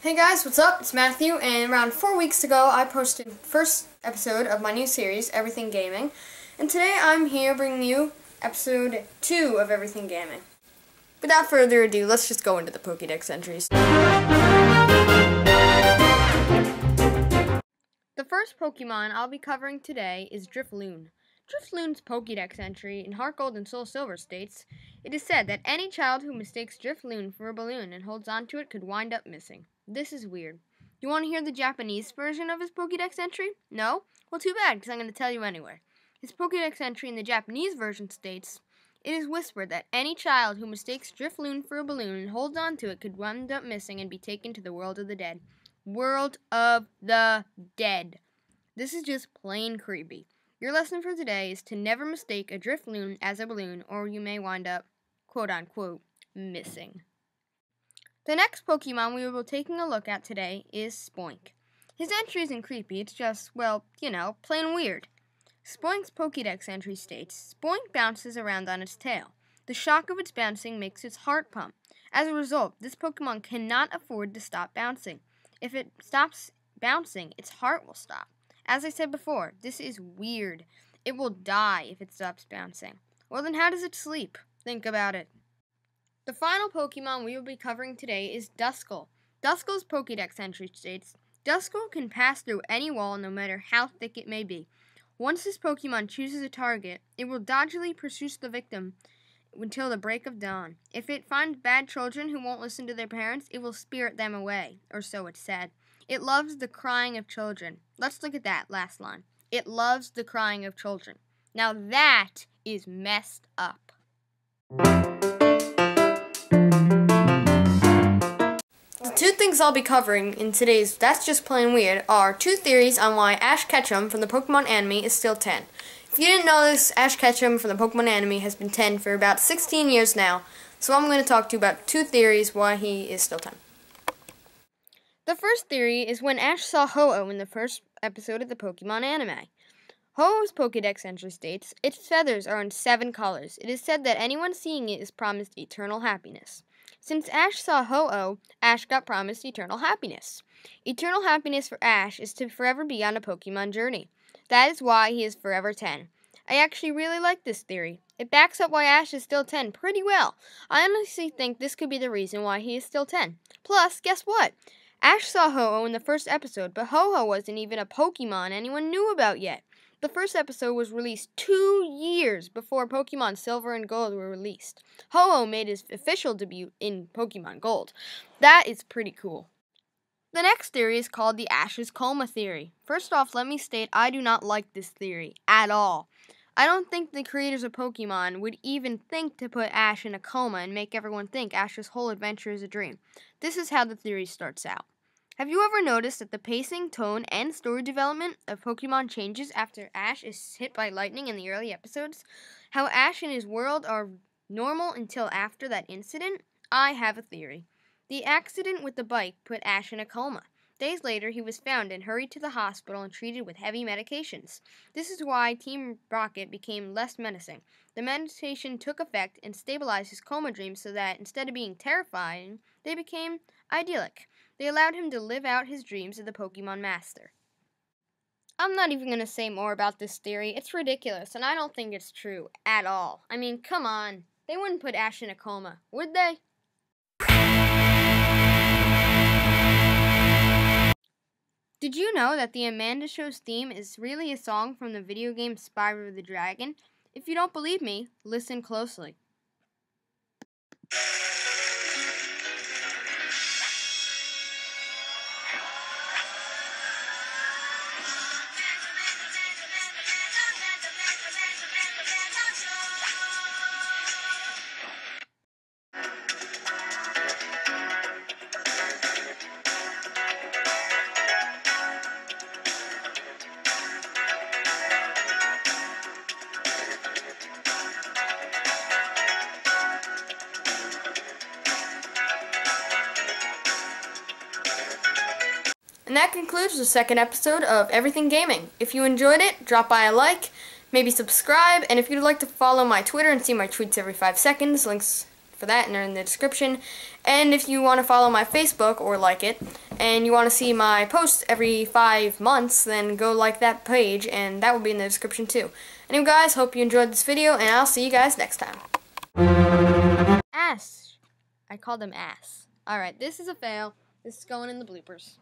Hey guys, what's up? It's Matthew, and around 4 weeks ago I posted the first episode of my new series, Everything Gaming, and today I'm here bringing you episode 2 of Everything Gaming. Without further ado, let's just go into the Pokédex entries. The first Pokemon I'll be covering today is Drifloon. Drifloon's Pokédex entry in Heart Gold and Soul Silver states, "It is said that any child who mistakes Drifloon for a balloon and holds onto it could wind up missing." This is weird. You want to hear the Japanese version of his Pokédex entry? No? Well, too bad, because I'm going to tell you anyway. His Pokédex entry in the Japanese version states, "It is whispered that any child who mistakes Drifloon for a balloon and holds onto it could wind up missing and be taken to the world of the dead." World of the dead. This is just plain creepy. Your lesson for today is to never mistake a Drifloon as a balloon, or you may wind up, quote-unquote, missing. The next Pokemon we will be taking a look at today is Spoink. His entry isn't creepy, it's just, well, plain weird. Spoink's Pokédex entry states, "Spoink bounces around on its tail. The shock of its bouncing makes its heart pump. As a result, this Pokemon cannot afford to stop bouncing. If it stops bouncing, its heart will stop. As I said before, this is weird. It will die if it stops bouncing. Well, then how does it sleep? Think about it." The final Pokemon we will be covering today is Duskull. Duskull's Pokédex entry states, "Duskull can pass through any wall no matter how thick it may be. Once this Pokemon chooses a target, it will dodgily pursue the victim until the break of dawn. If it finds bad children who won't listen to their parents, it will spirit them away," or so it's said. "It loves the crying of children." Let's look at that last line. It loves the crying of children. Now that is messed up. The two things I'll be covering in today's That's Just Plain Weird are two theories on why Ash Ketchum from the Pokemon anime is still 10. If you didn't know this, Ash Ketchum from the Pokemon anime has been 10 for about 16 years now, so I'm going to talk to you about two theories why he is still 10. The first theory is when Ash saw Ho-Oh in the first episode of the Pokemon anime. Ho-Oh's Pokédex entry states, "Its feathers are in 7 colors. It is said that anyone seeing it is promised eternal happiness." Since Ash saw Ho-Oh, Ash got promised eternal happiness. Eternal happiness for Ash is to forever be on a Pokemon journey. That is why he is forever 10. I actually really like this theory. It backs up why Ash is still 10 pretty well. I honestly think this could be the reason why he is still 10. Plus, guess what? Ash saw Ho-Oh in the first episode, but Ho-Oh wasn't even a Pokemon anyone knew about yet. The first episode was released 2 years before Pokemon Silver and Gold were released. Ho-Oh made his official debut in Pokemon Gold. That is pretty cool. The next theory is called the Ash's Coma theory. First off, let me state I do not like this theory at all. I don't think the creators of Pokemon would even think to put Ash in a coma and make everyone think Ash's whole adventure is a dream. This is how the theory starts out. Have you ever noticed that the pacing, tone, and story development of Pokemon changes after Ash is hit by lightning in the early episodes? How Ash and his world are normal until after that incident? I have a theory. The accident with the bike put Ash in a coma. Days later, he was found and hurried to the hospital and treated with heavy medications. This is why Team Rocket became less menacing. The medication took effect and stabilized his coma dreams so that, instead of being terrifying, they became idyllic. They allowed him to live out his dreams of the Pokemon Master. I'm not even going to say more about this theory. It's ridiculous, and I don't think it's true at all. I mean, come on. They wouldn't put Ash in a coma, would they? Did you know that the Amanda Show's theme is really a song from the video game Spyro the Dragon? If you don't believe me, listen closely. And that concludes the second episode of Everything Gaming. If you enjoyed it, drop by a like, maybe subscribe, and if you'd like to follow my Twitter and see my tweets every 5 seconds, links for that are in the description. And if you want to follow my Facebook or like it, and you want to see my posts every 5 months, then go like that page, and that will be in the description too. Anyway guys, hope you enjoyed this video, and I'll see you guys next time. Ass. I called him ass. Alright, this is a fail. This is going in the bloopers.